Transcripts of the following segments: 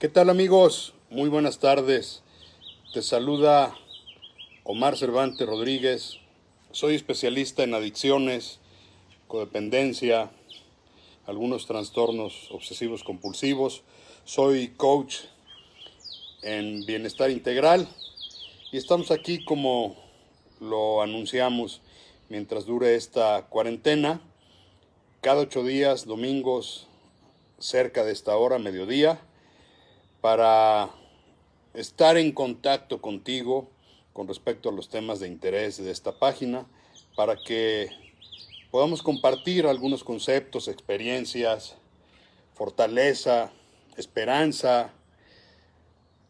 ¿Qué tal, amigos? Muy buenas tardes. Te saluda Omar Cervantes Rodríguez. Soy especialista en adicciones, codependencia, algunos trastornos obsesivos compulsivos. Soy coach en bienestar integral y estamos aquí como lo anunciamos mientras dure esta cuarentena, cada 8 días, domingos, cerca de esta hora, mediodía, para estar en contacto contigo con respecto a los temas de interés de esta página, para que podamos compartir algunos conceptos, experiencias, fortaleza, esperanza,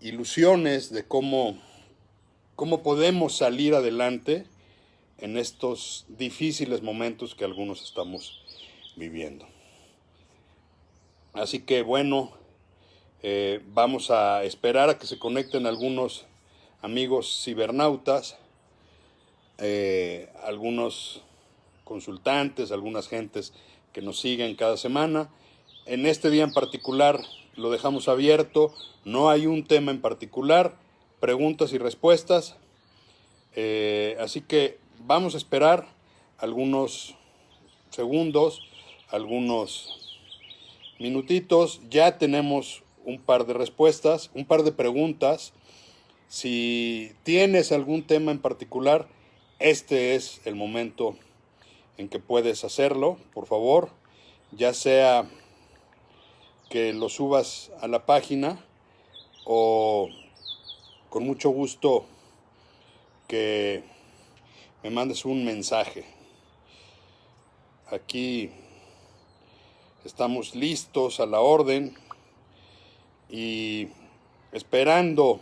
ilusiones de cómo podemos salir adelante en estos difíciles momentos que algunos estamos viviendo. Así que bueno, vamos a esperar a que se conecten algunos amigos cibernautas, algunos consultantes, algunas gentes que nos siguen cada semana. En este día en particular lo dejamos abierto, no hay un tema en particular, preguntas y respuestas. Así que vamos a esperar algunos segundos, algunos minutitos. Ya tenemos un par de respuestas, un par de preguntas. Si tienes algún tema en particular, este es el momento en que puedes hacerlo, por favor, ya sea que lo subas a la página o con mucho gusto que me mandes un mensaje. Aquí estamos listos a la orden y esperando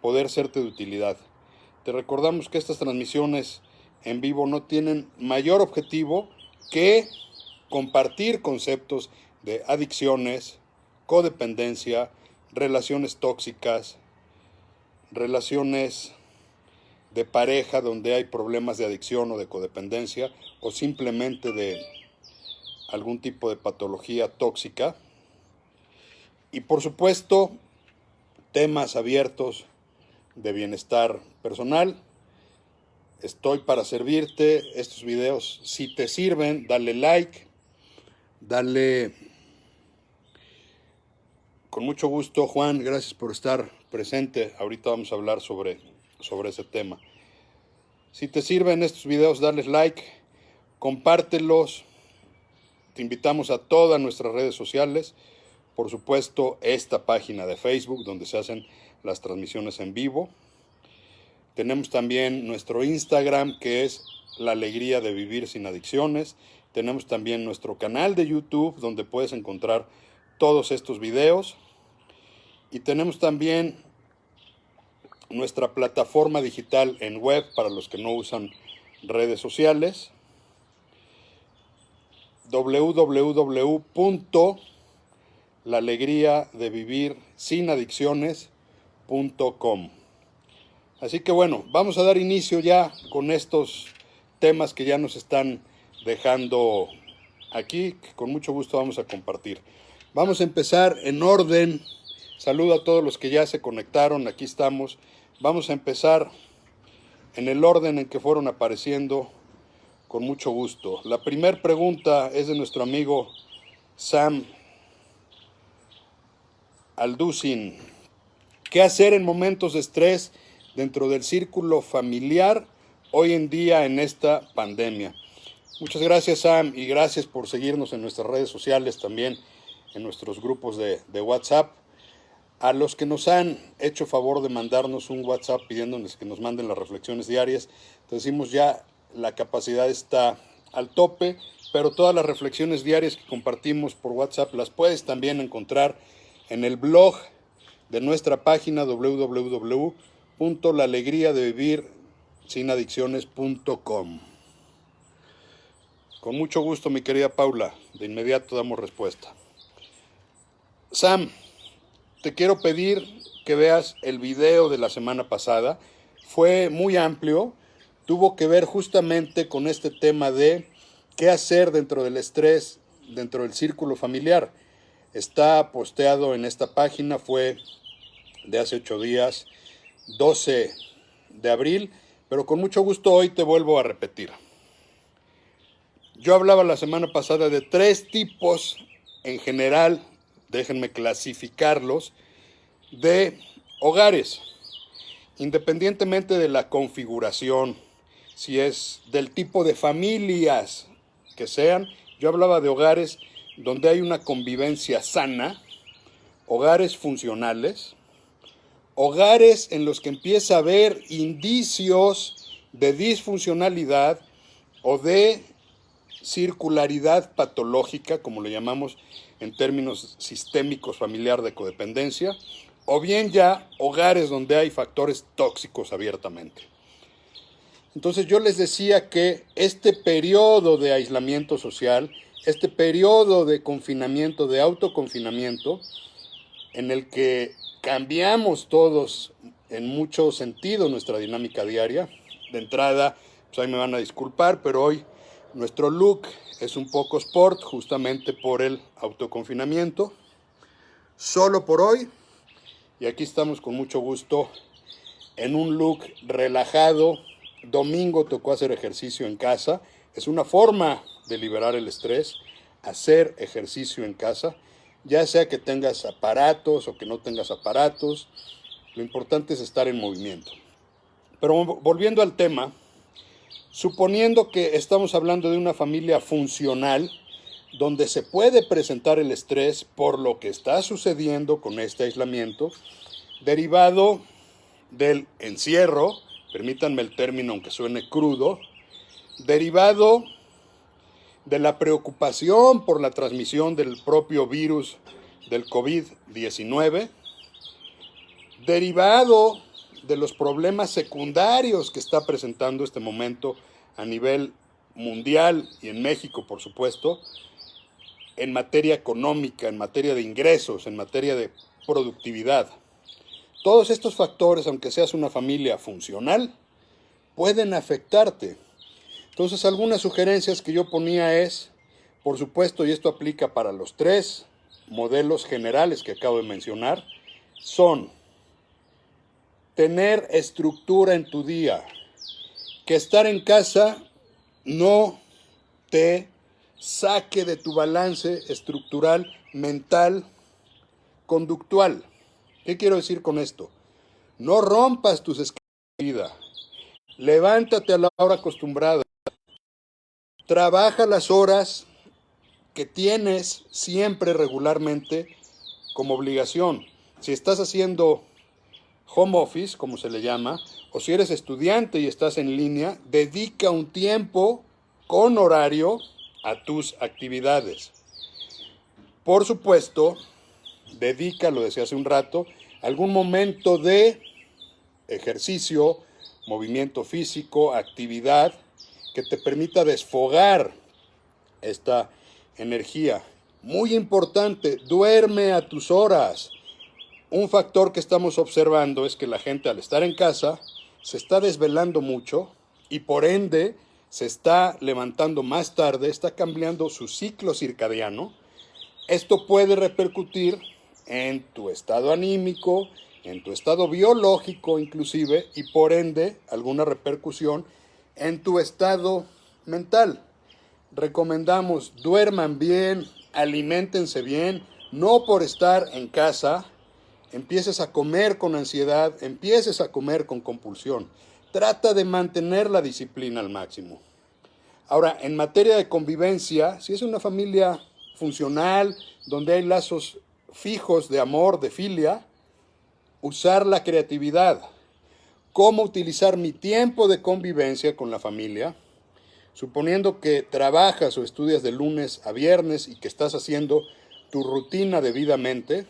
poder serte de utilidad. Te recordamos que estas transmisiones en vivo no tienen mayor objetivo que compartir conceptos de adicciones, codependencia, relaciones tóxicas, relaciones de pareja donde hay problemas de adicción o de codependencia, o simplemente de algún tipo de patología tóxica. Y por supuesto, temas abiertos de bienestar personal. Estoy para servirte. Estos videos, si te sirven, dale like, dale con mucho gusto. Juan, gracias por estar presente. Ahorita vamos a hablar sobre ese tema. Si te sirven estos videos, dale like, compártelos. Te invitamos a todas nuestras redes sociales. Por supuesto, esta página de Facebook donde se hacen las transmisiones en vivo. Tenemos también nuestro Instagram, que es La Alegría de Vivir Sin Adicciones. Tenemos también nuestro canal de YouTube, donde puedes encontrar todos estos videos. Y tenemos también nuestra plataforma digital en web para los que no usan redes sociales. www.laalegriadevivirsinadicciones.com. Así que bueno, vamos a dar inicio ya con estos temas que ya nos están dejando aquí, que con mucho gusto vamos a compartir. Vamos a empezar en orden. Saludo a todos los que ya se conectaron, aquí estamos. Vamos a empezar en el orden en que fueron apareciendo, con mucho gusto. La primera pregunta es de nuestro amigo Sam Alducin. ¿Qué hacer en momentos de estrés dentro del círculo familiar hoy en día en esta pandemia? Muchas gracias, Sam, y gracias por seguirnos en nuestras redes sociales, también en nuestros grupos de WhatsApp. A los que nos han hecho favor de mandarnos un WhatsApp pidiéndonos que nos manden las reflexiones diarias, te decimos ya la capacidad está al tope, pero todas las reflexiones diarias que compartimos por WhatsApp las puedes también encontrar en el blog de nuestra página www.laalegriadevivirsinadicciones.com. Con mucho gusto, mi querida Paula. De inmediato damos respuesta. Sam, te quiero pedir que veas el video de la semana pasada. Fue muy amplio. Tuvo que ver justamente con este tema de qué hacer dentro del estrés, dentro del círculo familiar. Está posteado en esta página, fue de hace 8 días, 12 de abril, pero con mucho gusto hoy te vuelvo a repetir. Yo hablaba la semana pasada de 3 tipos en general, déjenme clasificarlos, de hogares, independientemente de la configuración, si es del tipo de familias que sean. Yo hablaba de hogares donde hay una convivencia sana, hogares funcionales, hogares en los que empieza a haber indicios de disfuncionalidad o de circularidad patológica, como le llamamos en términos sistémicos familiar de codependencia, o bien ya hogares donde hay factores tóxicos abiertamente. Entonces yo les decía que este periodo de aislamiento social, este periodo de confinamiento, de autoconfinamiento, en el que cambiamos todos en mucho sentido nuestra dinámica diaria. De entrada, pues ahí me van a disculpar, pero hoy nuestro look es un poco sport, justamente por el autoconfinamiento. Solo por hoy, y aquí estamos con mucho gusto en un look relajado. Domingo tocó hacer ejercicio en casa. Es una forma de liberar el estrés, hacer ejercicio en casa, ya sea que tengas aparatos o que no tengas aparatos. Lo importante es estar en movimiento. Pero volviendo al tema, suponiendo que estamos hablando de una familia funcional, donde se puede presentar el estrés por lo que está sucediendo con este aislamiento, derivado del encierro, permítanme el término aunque suene crudo, derivado de la preocupación por la transmisión del propio virus del COVID-19, derivado de los problemas secundarios que está presentando este momento a nivel mundial y en México, por supuesto, en materia económica, en materia de ingresos, en materia de productividad. Todos estos factores, aunque seas una familia funcional, pueden afectarte. Entonces, algunas sugerencias que yo ponía es, por supuesto, y esto aplica para los 3 modelos generales que acabo de mencionar, son tener estructura en tu día, que estar en casa no te saque de tu balance estructural, mental, conductual. ¿Qué quiero decir con esto? No rompas tus esquemas de vida. Levántate a la hora acostumbrada. Trabaja las horas que tienes siempre regularmente como obligación. Si estás haciendo home office, como se le llama, o si eres estudiante y estás en línea, dedica un tiempo con horario a tus actividades. Por supuesto, dedica, lo decía hace un rato, algún momento de ejercicio, movimiento físico, actividad que te permita desfogar esta energía. Muy importante, duerme a tus horas. Un factor que estamos observando es que la gente al estar en casa se está desvelando mucho y por ende se está levantando más tarde, está cambiando su ciclo circadiano. Esto puede repercutir en tu estado anímico, en tu estado biológico inclusive, y por ende alguna repercusión en tu estado mental. Recomendamos duerman bien, aliméntense bien, no por estar en casa empieces a comer con ansiedad, empieces a comer con compulsión. Trata de mantener la disciplina al máximo. Ahora, en materia de convivencia, si es una familia funcional, donde hay lazos fijos de amor, de filia, usar la creatividad. ¿Cómo utilizar mi tiempo de convivencia con la familia? Suponiendo que trabajas o estudias de lunes a viernes y que estás haciendo tu rutina debidamente,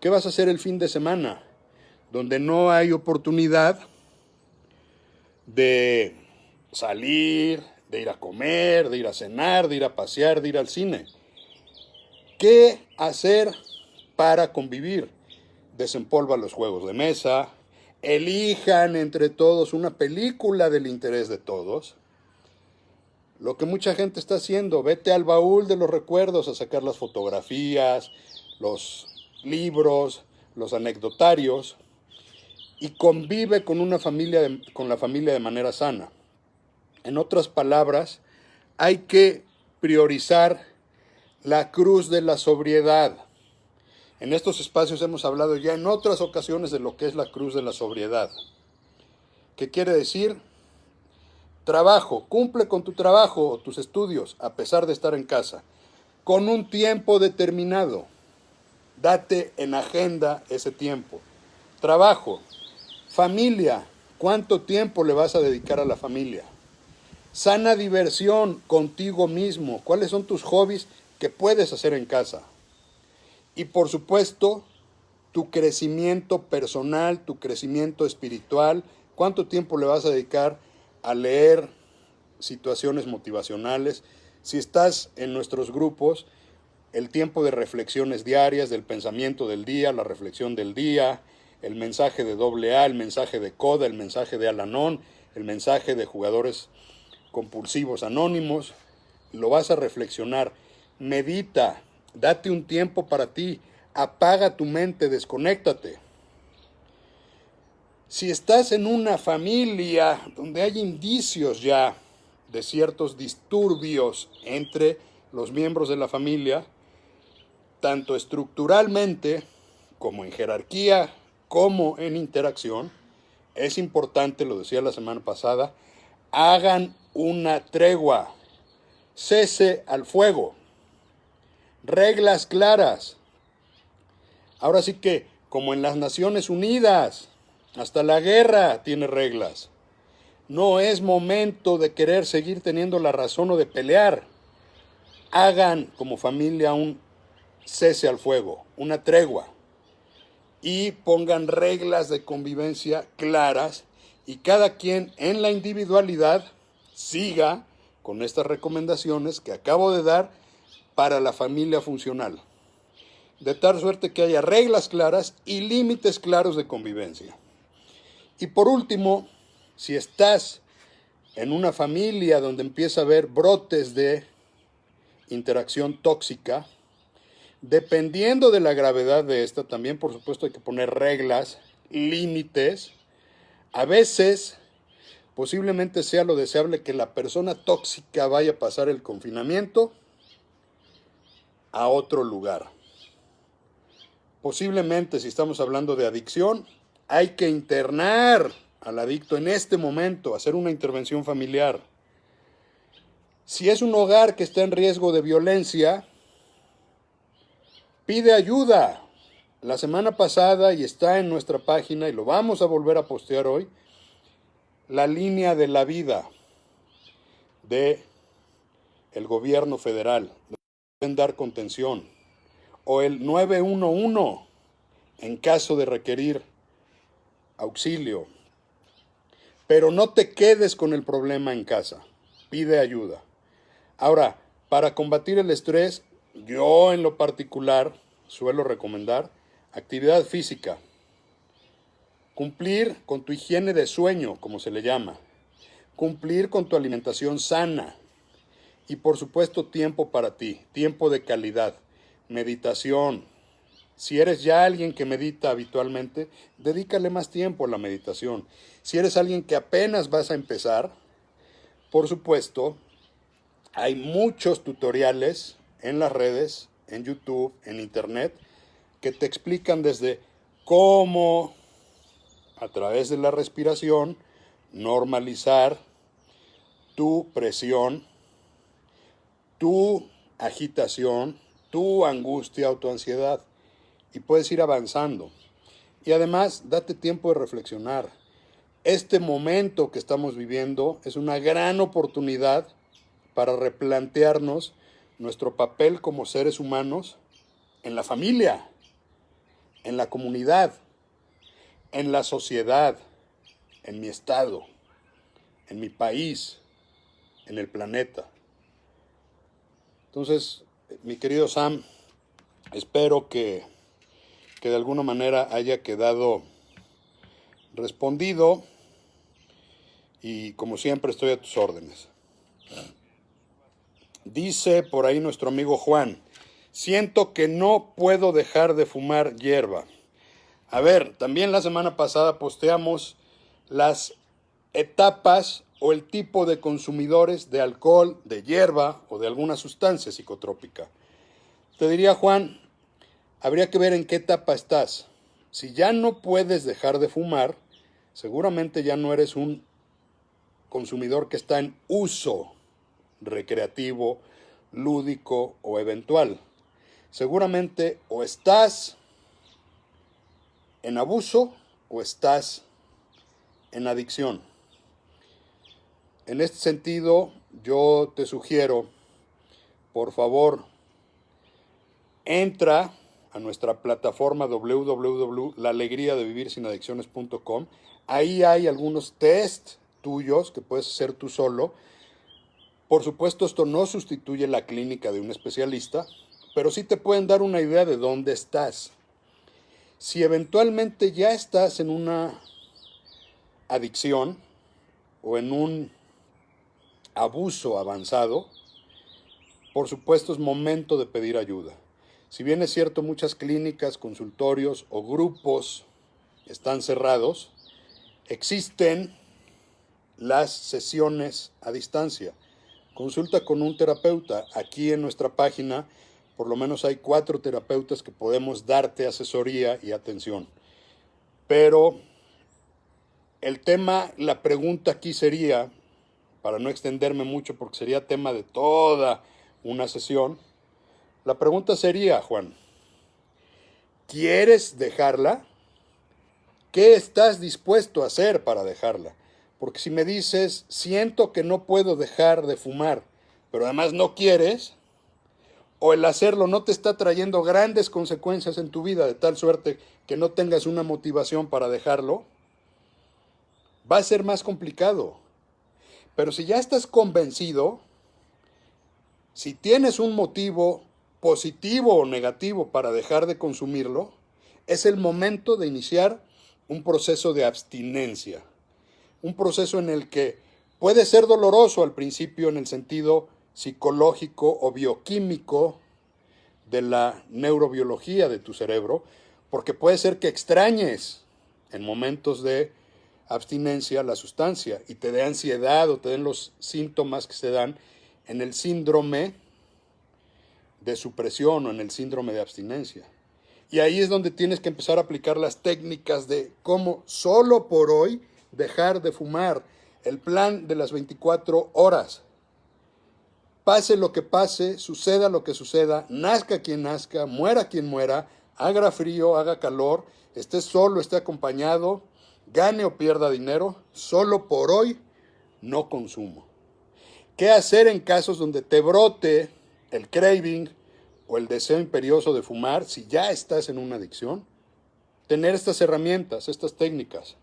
¿qué vas a hacer el fin de semana? Donde no hay oportunidad de salir, de ir a comer, de ir a cenar, de ir a pasear, de ir al cine. ¿Qué hacer para convivir? Desempolva los juegos de mesa, elijan entre todos una película del interés de todos. lo que mucha gente está haciendo. Vete al baúl de los recuerdos a sacar las fotografías, los libros, los anecdotarios y convive con una familia, con la familia de manera sana. En otras palabras, hay que priorizar la cruz de la sobriedad. En estos espacios hemos hablado ya en otras ocasiones de lo que es la cruz de la sobriedad. ¿Qué quiere decir? Trabajo, cumple con tu trabajo o tus estudios a pesar de estar en casa, con un tiempo determinado. Date en agenda ese tiempo. Trabajo, familia, ¿cuánto tiempo le vas a dedicar a la familia? Sana diversión contigo mismo. ¿Cuáles son tus hobbies que puedes hacer en casa? Y por supuesto, tu crecimiento personal, tu crecimiento espiritual. ¿Cuánto tiempo le vas a dedicar a leer situaciones motivacionales? Si estás en nuestros grupos, el tiempo de reflexiones diarias, del pensamiento del día, la reflexión del día, el mensaje de AA, el mensaje de Coda, el mensaje de Al-Anon, el mensaje de jugadores compulsivos anónimos, lo vas a reflexionar. Medita, date un tiempo para ti, apaga tu mente, desconéctate. Si estás en una familia donde hay indicios ya de ciertos disturbios entre los miembros de la familia, tanto estructuralmente como en jerarquía, como en interacción, es importante, lo decía la semana pasada, hagan una tregua, cese al fuego, reglas claras. Ahora sí que, como en las Naciones Unidas, hasta la guerra tiene reglas. No es momento de querer seguir teniendo la razón o de pelear. Hagan como familia un cese al fuego, una tregua. Y pongan reglas de convivencia claras y cada quien en la individualidad siga con estas recomendaciones que acabo de dar para la familia funcional. De tal suerte que haya reglas claras y límites claros de convivencia. Y por último, si estás en una familia donde empieza a haber brotes de interacción tóxica, dependiendo de la gravedad de esta, también por supuesto hay que poner reglas, límites. A veces, posiblemente sea lo deseable que la persona tóxica vaya a pasar el confinamiento a otro lugar. Posiblemente, si estamos hablando de adicción, hay que internar al adicto en este momento, hacer una intervención familiar. Si es un hogar que está en riesgo de violencia, pide ayuda. La semana pasada, y está en nuestra página, y lo vamos a volver a postear hoy, la línea de la vida de el gobierno federal, pueden dar contención, o el 911 en caso de requerir auxilio. Pero no te quedes con el problema en casa, pide ayuda. Ahora, para combatir el estrés, yo en lo particular suelo recomendar actividad física, cumplir con tu higiene de sueño, como se le llama, cumplir con tu alimentación sana y por supuesto tiempo para ti, tiempo de calidad, meditación. Si eres ya alguien que medita habitualmente, dedícale más tiempo a la meditación. Si eres alguien que apenas vas a empezar, por supuesto, hay muchos tutoriales en las redes, en YouTube, en Internet, que te explican desde cómo, a través de la respiración, normalizar tu presión, tu agitación, tu angustia o tu ansiedad. Y puedes ir avanzando. Y además, date tiempo de reflexionar. Este momento que estamos viviendo es una gran oportunidad para replantearnos nuestro papel como seres humanos en la familia, en la comunidad, en la sociedad, en mi estado, en mi país, en el planeta. Entonces, mi querido Sam, espero que de alguna manera haya quedado respondido y como siempre estoy a tus órdenes. Dice por ahí nuestro amigo Juan, siento que no puedo dejar de fumar hierba. A ver, también la semana pasada posteamos las etapas o el tipo de consumidores de alcohol, de hierba o de alguna sustancia psicotrópica. Te diría, Juan, habría que ver en qué etapa estás. Si ya no puedes dejar de fumar, seguramente ya no eres un consumidor que está en uso recreativo, lúdico o eventual. Seguramente o estás en abuso o estás en adicción. En este sentido, yo te sugiero, por favor, entra a nuestra plataforma www.laalegriadevivirsinadicciones.com. Ahí hay algunos test tuyos que puedes hacer tú solo. Por supuesto, esto no sustituye la clínica de un especialista, pero sí te pueden dar una idea de dónde estás. Si eventualmente ya estás en una adicción o en un abuso avanzado, por supuesto es momento de pedir ayuda. Si bien es cierto, muchas clínicas, consultorios o grupos están cerrados, existen las sesiones a distancia. Consulta con un terapeuta. Aquí en nuestra página, por lo menos hay 4 terapeutas que podemos darte asesoría y atención. Pero el tema, la pregunta aquí sería, para no extenderme mucho porque sería tema de toda una sesión, la pregunta sería, Juan, ¿quieres dejarla? ¿Qué estás dispuesto a hacer para dejarla? Porque si me dices, siento que no puedo dejar de fumar, pero además no quieres, o el hacerlo no te está trayendo grandes consecuencias en tu vida de tal suerte que no tengas una motivación para dejarlo, va a ser más complicado. Pero si ya estás convencido, si tienes un motivo positivo o negativo para dejar de consumirlo, es el momento de iniciar un proceso de abstinencia. Un proceso en el que puede ser doloroso al principio en el sentido psicológico o bioquímico de la neurobiología de tu cerebro, porque puede ser que extrañes en momentos de abstinencia la sustancia y te dé ansiedad o te den los síntomas que se dan en el síndrome de supresión o en el síndrome de abstinencia. Y ahí es donde tienes que empezar a aplicar las técnicas de cómo solo por hoy dejar de fumar, el plan de las 24 horas. Pase lo que pase, suceda lo que suceda, nazca quien nazca, muera quien muera, haga frío, haga calor, esté solo, esté acompañado, gane o pierda dinero, solo por hoy no consumo. ¿Qué hacer en casos donde te brote el craving o el deseo imperioso de fumar si ya estás en una adicción? Tener estas herramientas, estas técnicas.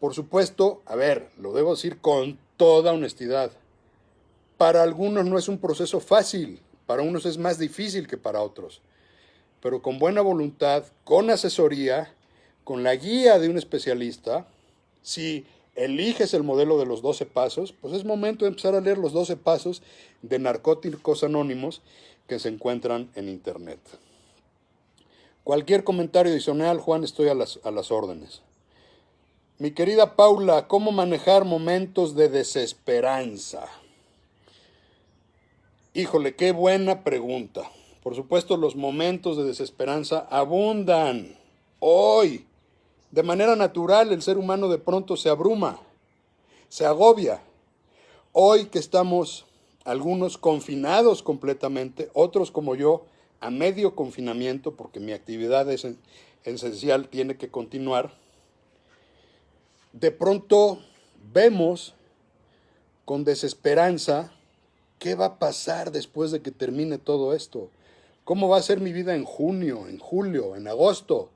Por supuesto, a ver, lo debo decir con toda honestidad. Para algunos no es un proceso fácil, para unos es más difícil que para otros. Pero con buena voluntad, con asesoría, con la guía de un especialista, si eliges el modelo de los 12 pasos, pues es momento de empezar a leer los 12 pasos de Narcóticos Anónimos que se encuentran en internet. Cualquier comentario adicional, Juan, estoy a las órdenes. Mi querida Paula, ¿cómo manejar momentos de desesperanza? Híjole, qué buena pregunta. Por supuesto, los momentos de desesperanza abundan. Hoy, de manera natural, el ser humano de pronto se abruma, se agobia. Hoy que estamos algunos confinados completamente, otros como yo, a medio confinamiento, porque mi actividad esencial tiene que continuar, de pronto vemos con desesperanza qué va a pasar después de que termine todo esto. ¿Cómo va a ser mi vida en junio, en julio, en agosto,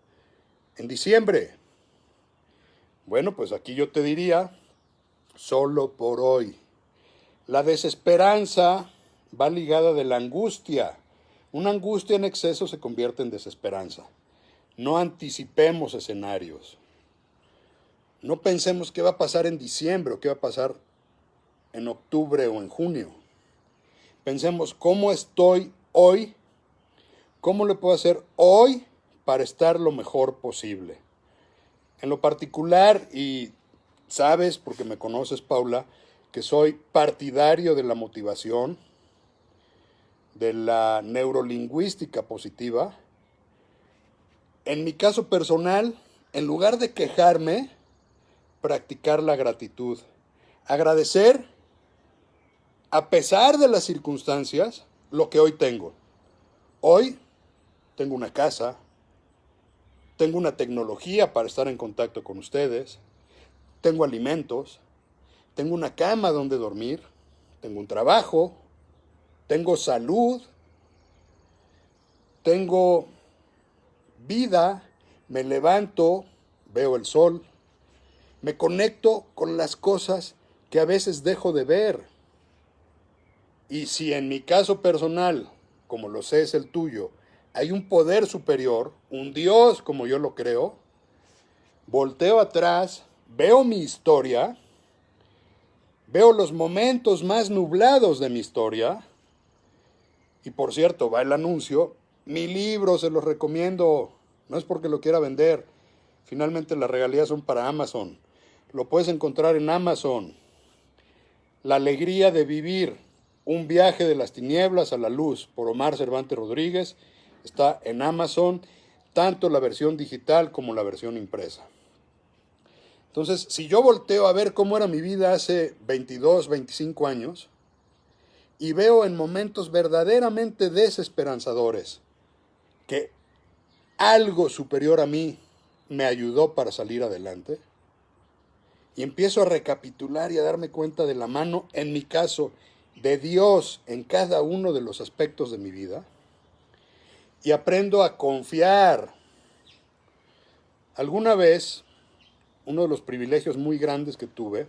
en diciembre? Bueno, pues aquí yo te diría, solo por hoy. La desesperanza va ligada de la angustia. Una angustia en exceso se convierte en desesperanza. No anticipemos escenarios. No pensemos qué va a pasar en diciembre o qué va a pasar en octubre o en junio. Pensemos, ¿cómo estoy hoy? ¿Cómo le puedo hacer hoy para estar lo mejor posible? En lo particular, y sabes, porque me conoces, Paula, que soy partidario de la motivación, de la neurolingüística positiva. En mi caso personal, en lugar de quejarme, practicar la gratitud. Agradecer, a pesar de las circunstancias, lo que hoy tengo. Hoy tengo una casa, tengo una tecnología para estar en contacto con ustedes, tengo alimentos, tengo una cama donde dormir, tengo un trabajo, tengo salud, tengo vida, me levanto, veo el sol, me conecto con las cosas que a veces dejo de ver. Y si en mi caso personal, como lo sé es el tuyo, hay un poder superior, un Dios como yo lo creo, volteo atrás, veo mi historia, veo los momentos más nublados de mi historia, y por cierto, va el anuncio, mi libro se los recomiendo, no es porque lo quiera vender, finalmente las regalías son para Amazon, lo puedes encontrar en Amazon, La alegría de vivir, un viaje de las tinieblas a la luz, por Omar Cervantes Rodríguez, está en Amazon, tanto la versión digital como la versión impresa. Entonces, si yo volteo a ver cómo era mi vida hace 22, 25 años, y veo en momentos verdaderamente desesperanzadores que algo superior a mí me ayudó para salir adelante, y empiezo a recapitular y a darme cuenta de la mano, en mi caso, de Dios en cada uno de los aspectos de mi vida, y aprendo a confiar. Alguna vez, uno de los privilegios muy grandes que tuve,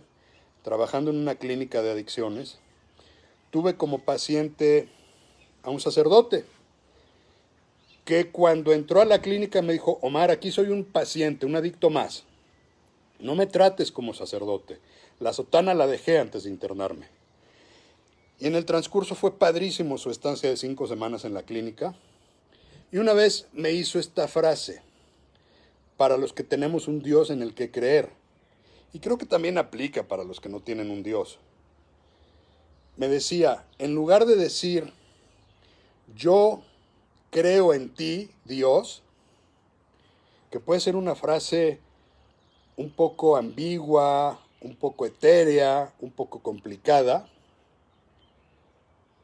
trabajando en una clínica de adicciones, tuve como paciente a un sacerdote, que cuando entró a la clínica me dijo, Omar, aquí soy un paciente, un adicto más. No me trates como sacerdote. La sotana la dejé antes de internarme. Y en el transcurso fue padrísimo su estancia de 5 semanas en la clínica. Y una vez me hizo esta frase, para los que tenemos un Dios en el que creer. Y creo que también aplica para los que no tienen un Dios. Me decía, en lugar de decir, yo creo en ti, Dios, que puede ser una frase un poco ambigua, un poco etérea, un poco complicada,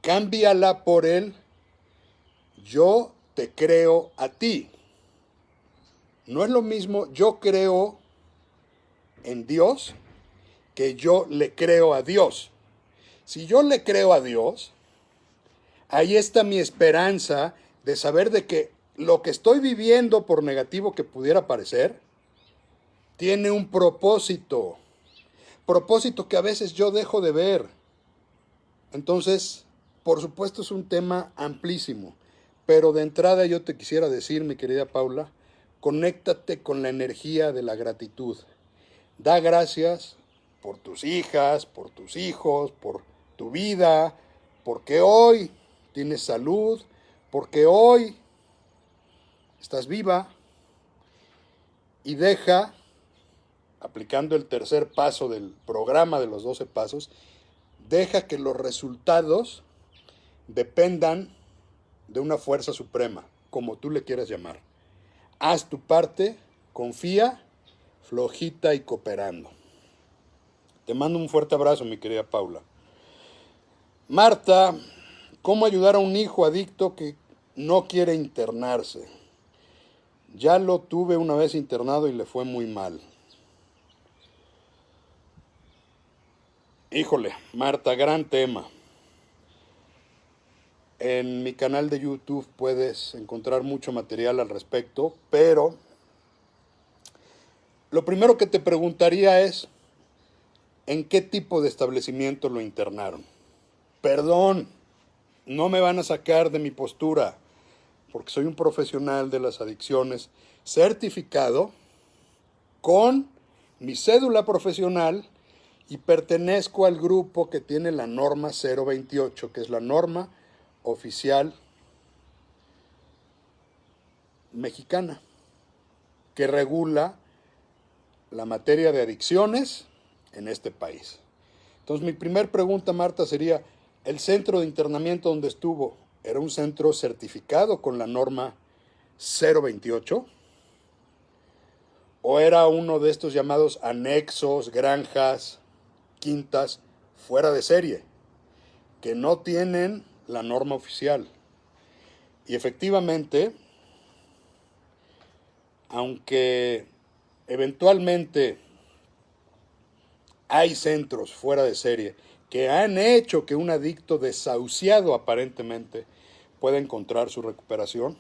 cámbiala por el yo te creo a ti. No es lo mismo yo creo en Dios que yo le creo a Dios. Si yo le creo a Dios, ahí está mi esperanza de saber de que lo que estoy viviendo, por negativo que pudiera parecer, tiene un propósito que a veces yo dejo de ver. Entonces, por supuesto es un tema amplísimo, pero de entrada yo te quisiera decir, mi querida Paula, conéctate con la energía de la gratitud. Da gracias por tus hijas, por tus hijos, por tu vida, porque hoy tienes salud, porque hoy estás viva, y deja, aplicando el tercer paso del programa de los 12 pasos, deja que los resultados dependan de una fuerza suprema, como tú le quieras llamar. Haz tu parte, confía, flojita y cooperando. Te mando un fuerte abrazo, mi querida Paula. Marta, ¿cómo ayudar a un hijo adicto que no quiere internarse? Ya lo tuve una vez internado y le fue muy mal. Híjole, Marta, gran tema. En mi canal de YouTube puedes encontrar mucho material al respecto, pero lo primero que te preguntaría es, ¿en qué tipo de establecimiento lo internaron? Perdón, no me van a sacar de mi postura, porque soy un profesional de las adicciones certificado con mi cédula profesional y pertenezco al grupo que tiene la norma 028, que es la norma oficial mexicana, que regula la materia de adicciones en este país. Entonces, mi primer pregunta, Marta, sería, ¿el centro de internamiento donde estuvo era un centro certificado con la norma 028? ¿O era uno de estos llamados anexos, granjas, quintas, fuera de serie, que no tienen la norma oficial? Y efectivamente, aunque eventualmente hay centros fuera de serie que han hecho que un adicto desahuciado aparentemente pueda encontrar su recuperación,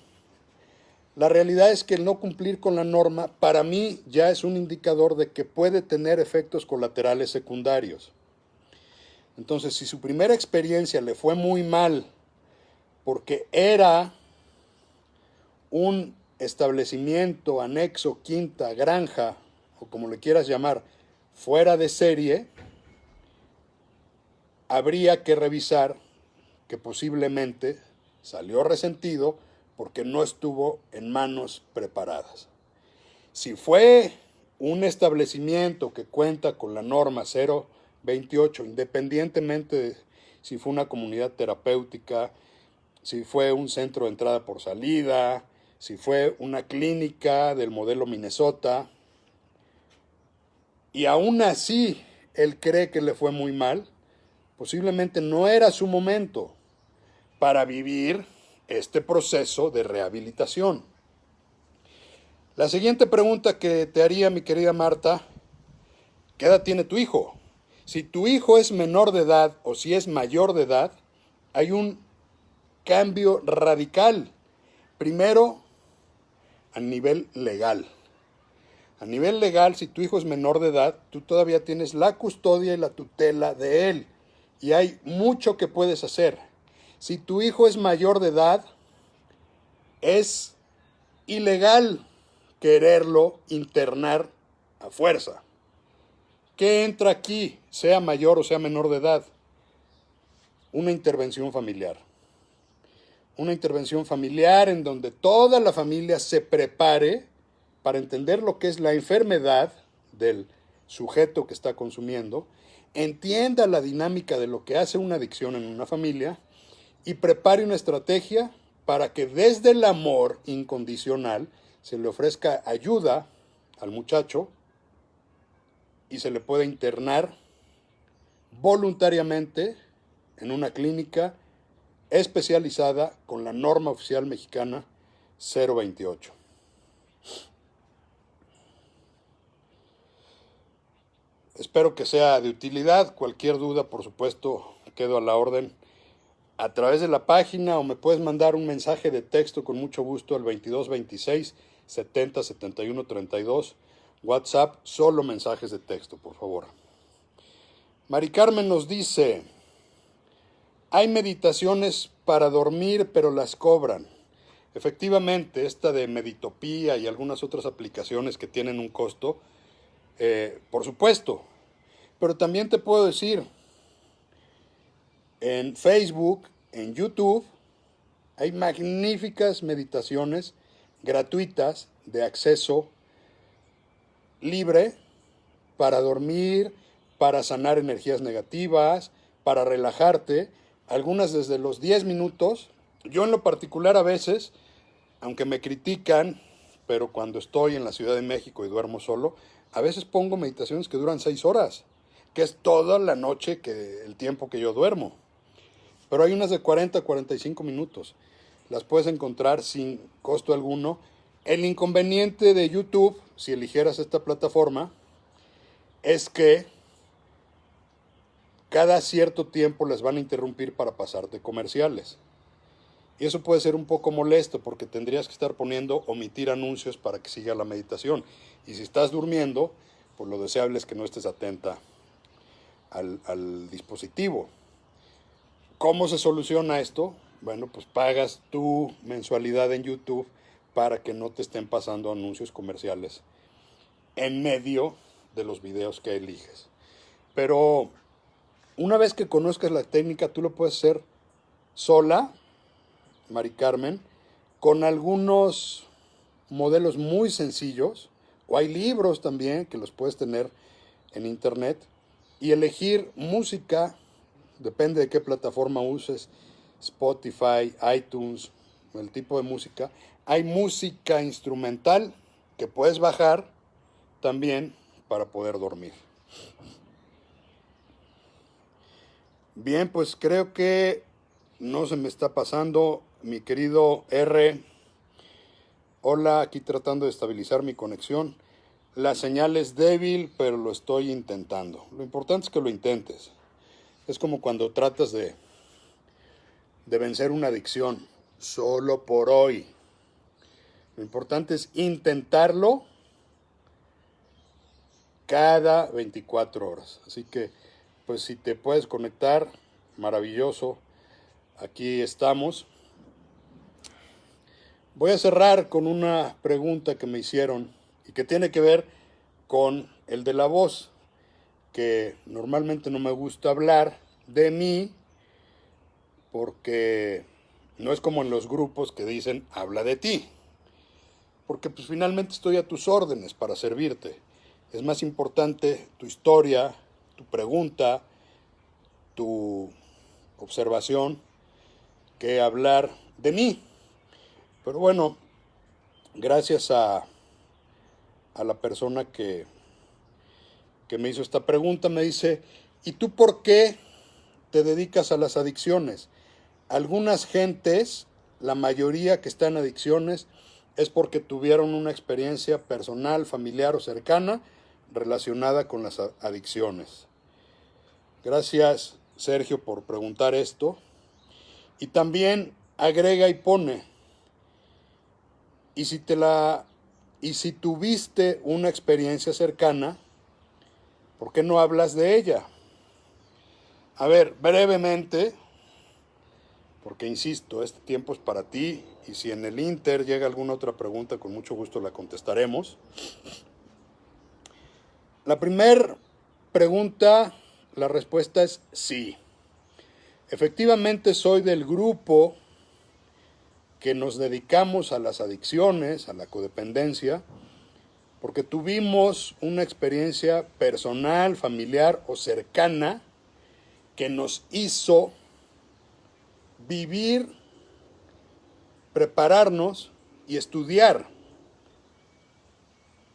la realidad es que el no cumplir con la norma para mí ya es un indicador de que puede tener efectos colaterales secundarios. Entonces, si su primera experiencia le fue muy mal porque era un establecimiento, anexo, quinta, granja, o como le quieras llamar, fuera de serie, habría que revisar que posiblemente salió resentido porque no estuvo en manos preparadas. Si fue un establecimiento que cuenta con la norma 028, independientemente de si fue una comunidad terapéutica, si fue un centro de entrada por salida, si fue una clínica del modelo Minnesota, y aún así él cree que le fue muy mal, posiblemente no era su momento para vivir este proceso de rehabilitación. La siguiente pregunta que te haría, mi querida Marta, ¿qué edad tiene tu hijo? Si tu hijo es menor de edad o si es mayor de edad, hay un cambio radical. Primero, a nivel legal. A nivel legal, si tu hijo es menor de edad, tú todavía tienes la custodia y la tutela de él. Y hay mucho que puedes hacer. Si tu hijo es mayor de edad, es ilegal quererlo internar a fuerza. ¿Qué entra aquí, sea mayor o sea menor de edad? Una intervención familiar. Una intervención familiar en donde toda la familia se prepare para entender lo que es la enfermedad del sujeto que está consumiendo, entienda la dinámica de lo que hace una adicción en una familia y prepare una estrategia para que desde el amor incondicional se le ofrezca ayuda al muchacho y se le pueda internar voluntariamente en una clínica especializada con la norma oficial mexicana 028. Espero que sea de utilidad. Cualquier duda, por supuesto, quedo a la orden a través de la página o me puedes mandar un mensaje de texto con mucho gusto al 2226 70 71 32. WhatsApp, solo mensajes de texto, por favor. Mari Carmen nos dice, hay meditaciones para dormir, pero las cobran. Efectivamente, esta de Meditopía y algunas otras aplicaciones que tienen un costo, por supuesto. Pero también te puedo decir, en Facebook, en YouTube, hay magníficas meditaciones gratuitas de acceso libre para dormir, para sanar energías negativas, para relajarte, algunas desde los 10 minutos. Yo en lo particular a veces, aunque me critican, pero cuando estoy en la Ciudad de México y duermo solo, a veces pongo meditaciones que duran 6 horas, que es toda la noche, el tiempo que yo duermo. Pero hay unas de 40 a 45 minutos. Las puedes encontrar sin costo alguno. El inconveniente de YouTube, si eligieras esta plataforma, es que cada cierto tiempo les van a interrumpir para pasarte comerciales. Y eso puede ser un poco molesto porque tendrías que estar poniendo omitir anuncios para que siga la meditación. Y si estás durmiendo, pues lo deseable es que no estés atenta al dispositivo. ¿Cómo se soluciona esto? Bueno, pues pagas tu mensualidad en YouTube para que no te estén pasando anuncios comerciales en medio de los videos que eliges. Pero una vez que conozcas la técnica, tú lo puedes hacer sola, Mari Carmen, con algunos modelos muy sencillos, o hay libros también que los puedes tener en internet, y elegir música, depende de qué plataforma uses, Spotify, iTunes, el tipo de música. Hay música instrumental que puedes bajar también para poder dormir. Bien, pues creo que no se me está pasando, mi querido R. Hola, aquí tratando de estabilizar mi conexión. La señal es débil, pero lo estoy intentando. Lo importante es que lo intentes. Es como cuando tratas de vencer una adicción, solo por hoy. Lo importante es intentarlo cada 24 horas. Así que, pues si te puedes conectar, maravilloso. Aquí estamos. Voy a cerrar con una pregunta que me hicieron y que tiene que ver con el de la voz, que normalmente no me gusta hablar de mí porque no es como en los grupos que dicen habla de ti, porque pues finalmente estoy a tus órdenes para servirte. Es más importante tu historia, tu pregunta, tu observación que hablar de mí. Pero bueno, gracias a la persona que me hizo esta pregunta, me dice, ¿y tú por qué te dedicas a las adicciones? Algunas gentes, la mayoría que está en adicciones, es porque tuvieron una experiencia personal, familiar o cercana relacionada con las adicciones. Gracias, Sergio, por preguntar esto. Y también agrega y pone, y si tuviste una experiencia cercana, ¿por qué no hablas de ella? A ver, brevemente, porque insisto, este tiempo es para ti y si en el Inter llega alguna otra pregunta, con mucho gusto la contestaremos. La primera pregunta, la respuesta es sí. Efectivamente soy del grupo que nos dedicamos a las adicciones, a la codependencia, porque tuvimos una experiencia personal, familiar o cercana que nos hizo vivir, prepararnos y estudiar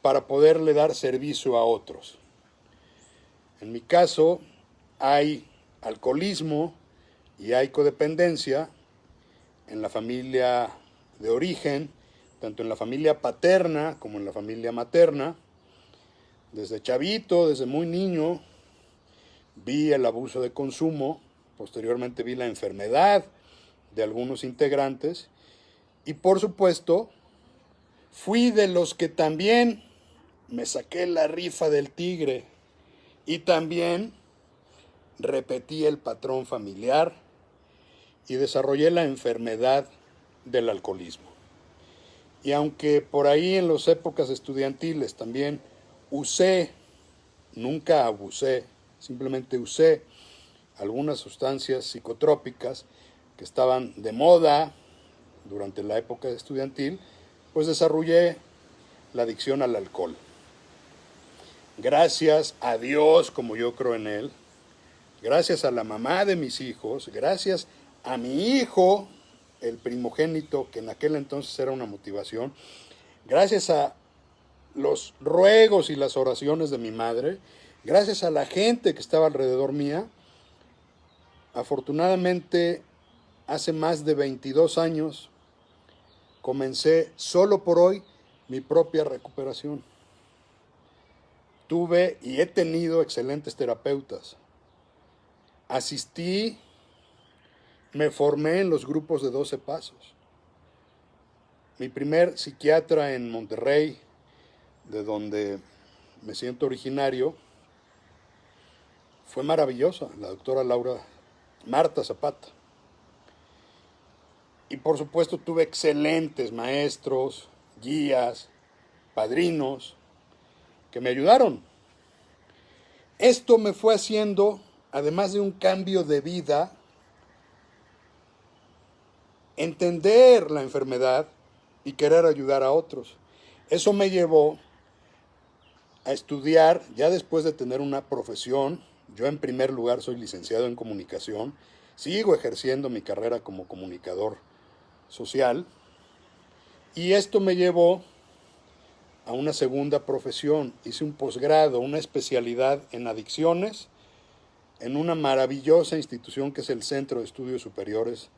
para poderle dar servicio a otros. En mi caso, hay alcoholismo y hay codependencia en la familia de origen, tanto en la familia paterna como en la familia materna. Desde chavito, desde muy niño, vi el abuso de consumo, posteriormente vi la enfermedad de algunos integrantes y por supuesto fui de los que también me saqué la rifa del tigre y también repetí el patrón familiar y desarrollé la enfermedad del alcoholismo. Y aunque por ahí en las épocas estudiantiles también usé, nunca abusé, simplemente usé algunas sustancias psicotrópicas que estaban de moda durante la época estudiantil, pues desarrollé la adicción al alcohol. Gracias a Dios, como yo creo en Él, gracias a la mamá de mis hijos, gracias a mi hijo, el primogénito, que en aquel entonces era una motivación, gracias a los ruegos y las oraciones de mi madre, gracias a la gente que estaba alrededor mía, afortunadamente hace más de 22 años comencé solo por hoy mi propia recuperación. Tuve y he tenido excelentes terapeutas. Asistí, me formé en los grupos de 12 pasos. Mi primer psiquiatra en Monterrey, de donde me siento originario, fue maravillosa, la doctora Marta Zapata. Y por supuesto tuve excelentes maestros, guías, padrinos, que me ayudaron. Esto me fue haciendo, además de un cambio de vida, entender la enfermedad y querer ayudar a otros. Eso me llevó a estudiar, ya después de tener una profesión. Yo en primer lugar soy licenciado en comunicación, sigo ejerciendo mi carrera como comunicador social, y esto me llevó a una segunda profesión. Hice un posgrado, una especialidad en adicciones, en una maravillosa institución que es el Centro de Estudios Superiores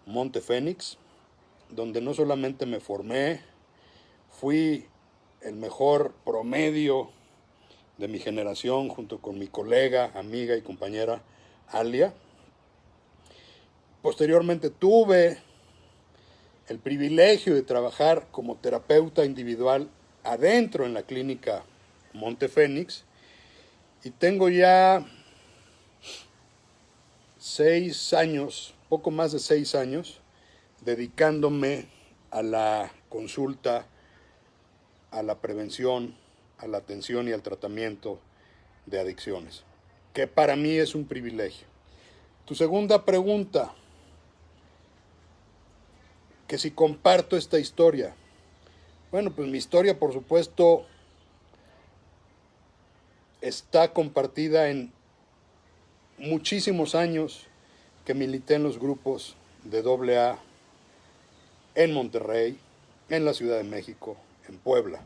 Monte Fénix, donde no solamente me formé, fui el mejor promedio de mi generación junto con mi colega, amiga y compañera Alia. Posteriormente tuve el privilegio de trabajar como terapeuta individual adentro en la clínica Monte Fénix, y tengo ya 6 años, poco más de 6 años, dedicándome a la consulta, a la prevención, a la atención y al tratamiento de adicciones, que para mí es un privilegio. Tu segunda pregunta, que si comparto esta historia. Bueno, pues mi historia, por supuesto, está compartida en muchísimos años que milité en los grupos de AA en Monterrey, en la Ciudad de México, en Puebla.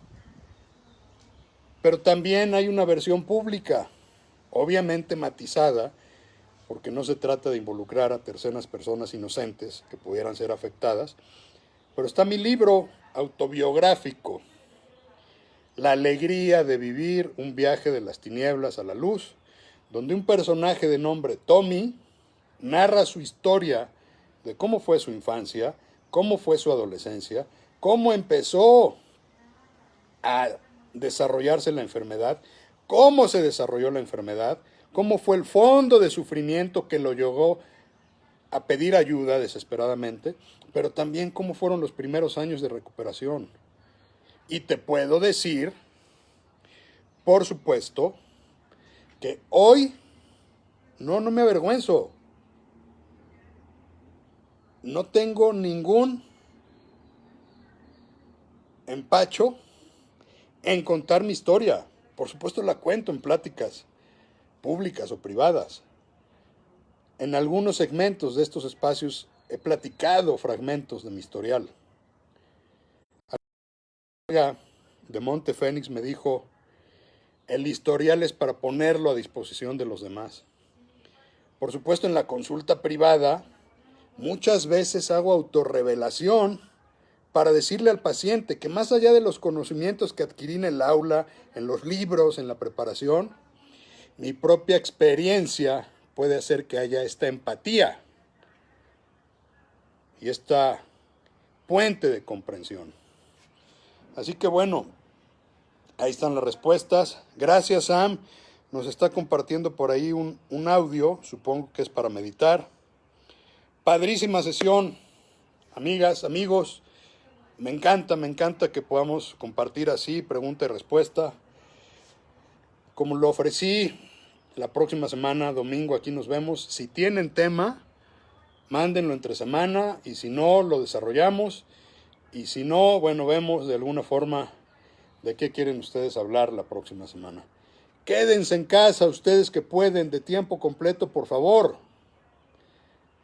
Pero también hay una versión pública, obviamente matizada, porque no se trata de involucrar a terceras personas inocentes que pudieran ser afectadas, pero está mi libro autobiográfico, La alegría de vivir, un viaje de las tinieblas a la luz, donde un personaje de nombre Tommy narra su historia de cómo fue su infancia, cómo fue su adolescencia, cómo empezó a desarrollarse la enfermedad, cómo se desarrolló la enfermedad, cómo fue el fondo de sufrimiento que lo llevó a pedir ayuda desesperadamente, pero también cómo fueron los primeros años de recuperación. Y te puedo decir, por supuesto, que hoy no me avergüenzo. No tengo ningún empacho en contar mi historia. Por supuesto la cuento en pláticas públicas o privadas. En algunos segmentos de estos espacios he platicado fragmentos de mi historial. La de Monte Fénix me dijo, el historial es para ponerlo a disposición de los demás. Por supuesto, en la consulta privada, muchas veces hago autorrevelación para decirle al paciente que más allá de los conocimientos que adquirí en el aula, en los libros, en la preparación, mi propia experiencia puede hacer que haya esta empatía y esta puente de comprensión. Así que bueno, ahí están las respuestas. Gracias, Sam. Nos está compartiendo por ahí un audio, supongo que es para meditar. Padrísima sesión, amigas, amigos. Me encanta que podamos compartir así, pregunta y respuesta. Como lo ofrecí, la próxima semana, domingo, aquí nos vemos. Si tienen tema, mándenlo entre semana, y si no, lo desarrollamos. Y si no, bueno, vemos de alguna forma de qué quieren ustedes hablar la próxima semana. Quédense en casa, ustedes que pueden, de tiempo completo, por favor.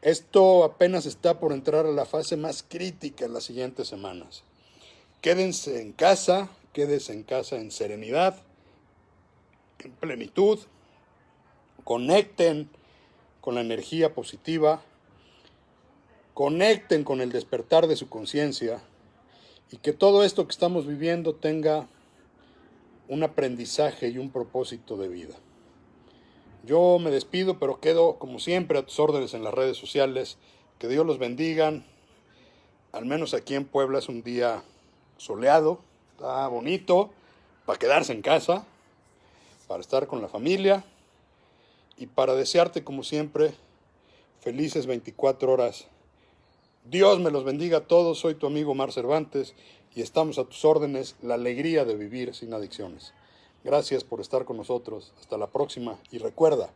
Esto apenas está por entrar a la fase más crítica en las siguientes semanas. Quédense en casa en serenidad, en plenitud. Conecten con la energía positiva. Conecten con el despertar de su conciencia. Y que todo esto que estamos viviendo tenga un aprendizaje y un propósito de vida. Yo me despido, pero quedo como siempre a tus órdenes en las redes sociales. Que Dios los bendiga. Al menos aquí en Puebla es un día soleado, está bonito, para quedarse en casa, para estar con la familia y para desearte como siempre felices 24 horas. Dios me los bendiga a todos. Soy tu amigo Mar Cervantes y estamos a tus órdenes. La alegría de vivir sin adicciones. Gracias por estar con nosotros. Hasta la próxima. Y recuerda,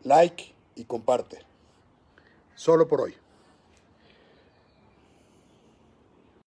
like y comparte. Solo por hoy.